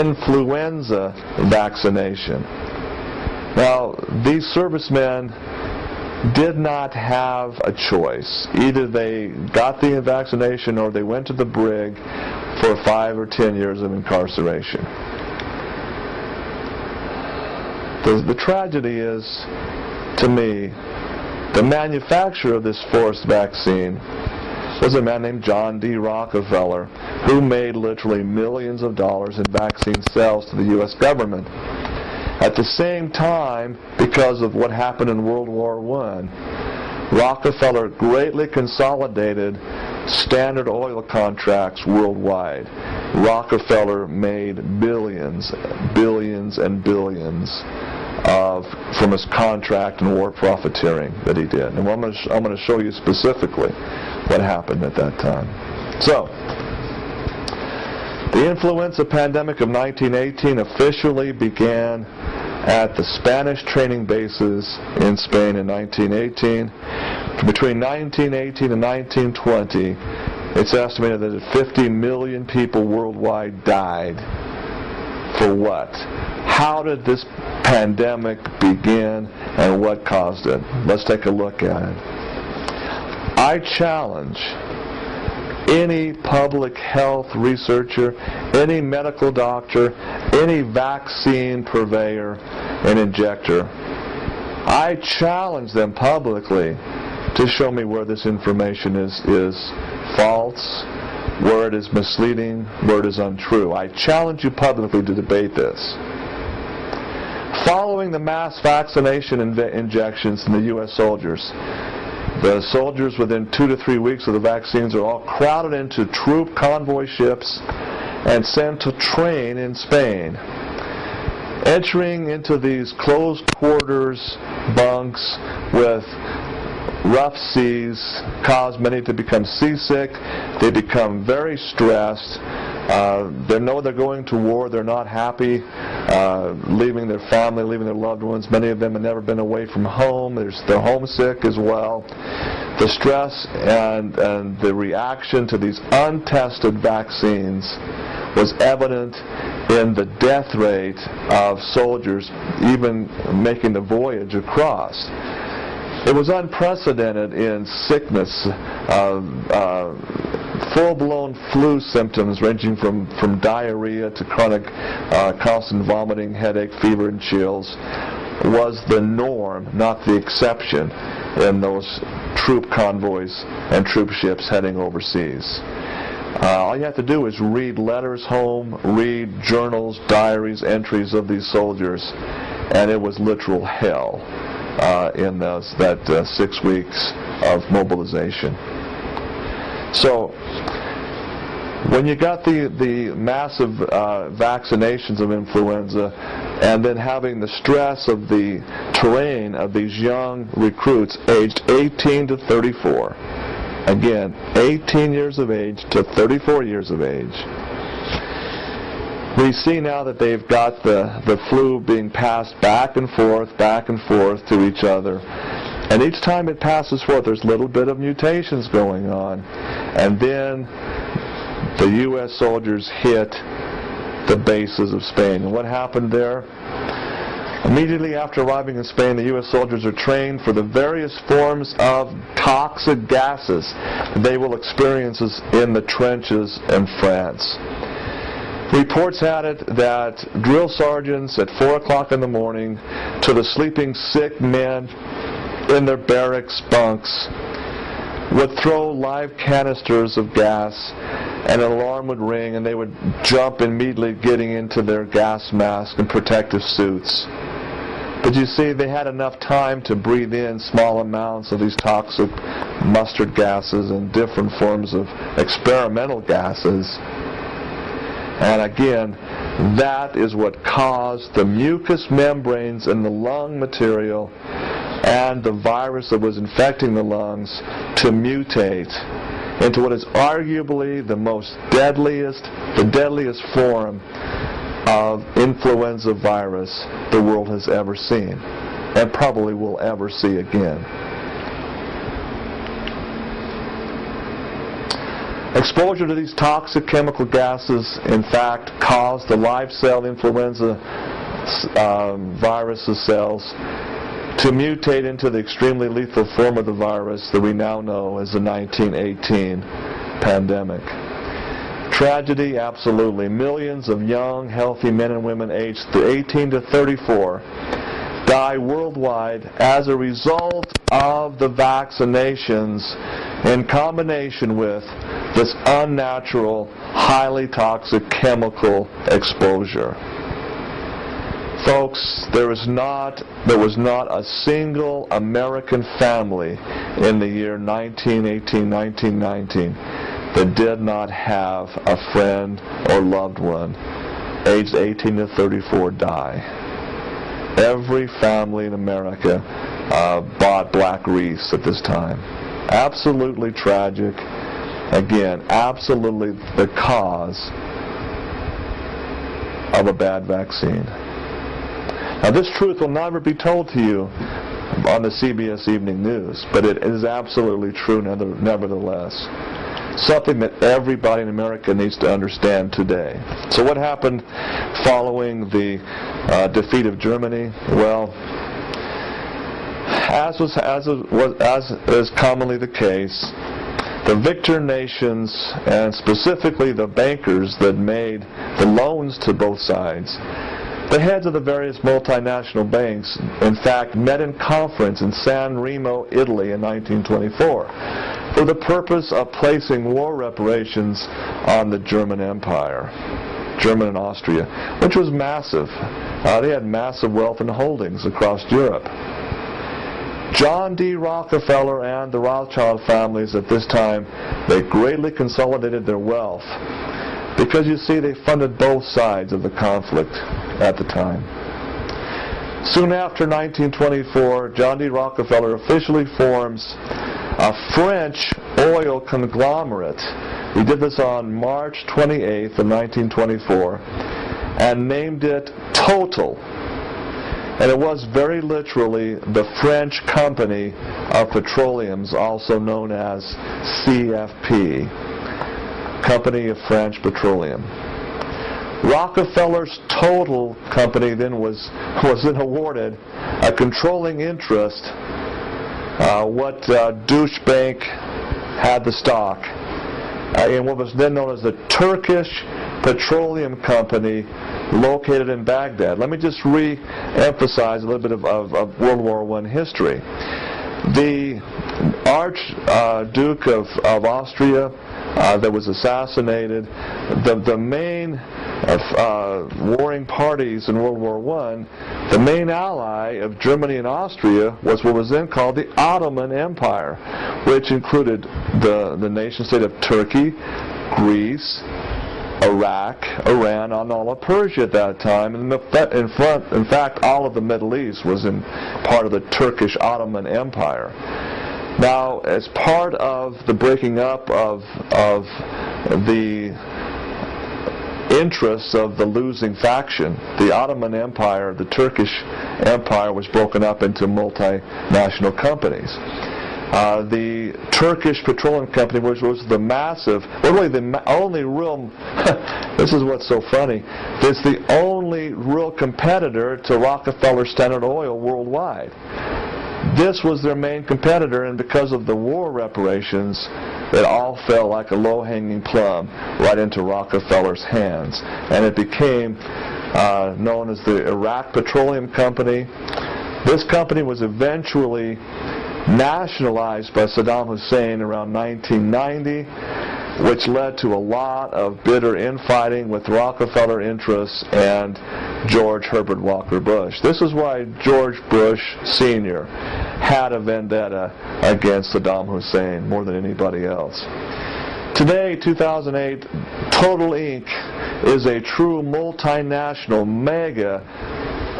influenza vaccination. Now, these servicemen did not have a choice. Either they got the vaccination or they went to the brig for 5 or 10 years of incarceration. The tragedy is, to me, the manufacturer of this forced vaccine was a man named John D. Rockefeller, who made literally millions of dollars in vaccine sales to the U.S. government. At the same time, because of what happened in World War I, Rockefeller greatly consolidated Standard Oil contracts worldwide. Rockefeller made billions, billions, and billions from his contract and war profiteering that he did. And I'm going to show you specifically what happened at that time. So, the influenza pandemic of 1918 officially began at the Spanish training bases in Spain in 1918. Between 1918 and 1920, it's estimated that 50 million people worldwide died. For what? How did this pandemic begin and what caused it? Let's take a look at it. I challenge any public health researcher, any medical doctor, any vaccine purveyor and injector. I challenge them publicly to show me where this information is false, where it is misleading, where it is untrue. I challenge you publicly to debate this. Following the mass vaccination injections in the U.S. soldiers, the soldiers within 2 to 3 weeks of the vaccines are all crowded into troop convoy ships and sent to train in Spain. Entering into these closed quarters bunks with rough seas caused many to become seasick. They become very stressed. They know they're going to war. They're not happy leaving their family, leaving their loved ones. Many of them have never been away from home. They're homesick as well. The stress and the reaction to these untested vaccines was evident in the death rate of soldiers even making the voyage across. It was unprecedented in sickness, full-blown flu symptoms ranging from diarrhea to chronic constant vomiting, headache, fever, and chills was the norm, not the exception, in those troop convoys and troop ships heading overseas. All you have to do is read letters home, read journals, diaries, entries of these soldiers, and it was literal hell in that 6 weeks of mobilization. So, when you got the massive vaccinations of influenza, and then having the stress of the terrain of these young recruits aged 18 to 34, again, 18 years of age to 34 years of age, we see now that they've got the flu being passed back and forth to each other. And each time it passes forth, there's a little bit of mutations going on. And then the U.S. soldiers hit the bases of Spain. And what happened there? Immediately after arriving in Spain, the U.S. soldiers are trained for the various forms of toxic gases they will experience in the trenches in France. Reports had it that drill sergeants at 4 o'clock in the morning to the sleeping sick men in their barracks bunks would throw live canisters of gas, and an alarm would ring, and they would jump immediately getting into their gas masks and protective suits. But you see, they had enough time to breathe in small amounts of these toxic mustard gases and different forms of experimental gases. And again, that is what caused the mucous membranes in the lung material and the virus that was infecting the lungs to mutate into what is arguably the deadliest form of influenza virus the world has ever seen, and probably will ever see again. Exposure to these toxic chemical gases, in fact, caused the live cell influenza virus cells to mutate into the extremely lethal form of the virus that we now know as the 1918 pandemic. Tragedy, absolutely. Millions of young, healthy men and women aged 18 to 34 die worldwide as a result of the vaccinations in combination with this unnatural, highly toxic chemical exposure. Folks, there was not a single American family in the year 1918, 1919 that did not have a friend or loved one aged 18 to 34 die. Every family in America bought black wreaths at this time. Absolutely tragic. Again, absolutely the cause of a bad vaccine. Now, this truth will never be told to you on the CBS Evening News, but it is absolutely true nevertheless. Something that everybody in America needs to understand today. So what happened following the defeat of Germany? Well, as is commonly the case, the victor nations, and specifically the bankers that made the loans to both sides, the heads of the various multinational banks, in fact, met in conference in San Remo, Italy in 1924 for the purpose of placing war reparations on the German Empire, German and Austria, which was massive. They had massive wealth and holdings across Europe. John D. Rockefeller and the Rothschild families at this time, they greatly consolidated their wealth because, you see, they funded both sides of the conflict at the time. Soon after 1924, John D. Rockefeller officially forms a French oil conglomerate. He did this on March 28th of 1924 and named it Total. And it was very literally the French Company of Petroleums, also known as CFP, Company of French Petroleum. Rockefeller's Total Company then was then awarded a controlling interest, what Deutsche Bank had the stock, in what was then known as the Turkish Petroleum Company, located in Baghdad. Let me just re-emphasize a little bit of World War I history. The Archduke of Austria that was assassinated, the main warring parties in World War I, the main ally of Germany and Austria was what was then called the Ottoman Empire, which included the nation-state of Turkey, Greece, Iraq, Iran, and all of Persia at that time. And in fact, all of the Middle East was in part of the Turkish Ottoman Empire. Now, as part of the breaking up of the interests of the losing faction, the Ottoman Empire, the Turkish Empire, was broken up into multinational companies. The Turkish Petroleum Company, which was the massive, really the only real, this is what's so funny, it's the only real competitor to Rockefeller Standard Oil worldwide. This was their main competitor, and because of the war reparations, it all fell like a low-hanging plum right into Rockefeller's hands. And it became known as the Iraq Petroleum Company. This company was eventually nationalized by Saddam Hussein around 1990, which led to a lot of bitter infighting with Rockefeller interests and George Herbert Walker Bush. This is why George Bush Sr. had a vendetta against Saddam Hussein more than anybody else. Today, 2008, Total Inc. is a true multinational, mega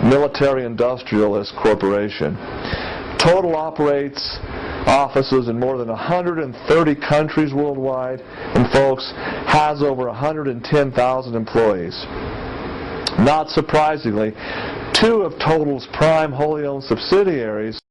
military-industrialist corporation. Total operates offices in more than 130 countries worldwide, and folks, has over 110,000 employees. Not surprisingly, two of Total's prime wholly owned subsidiaries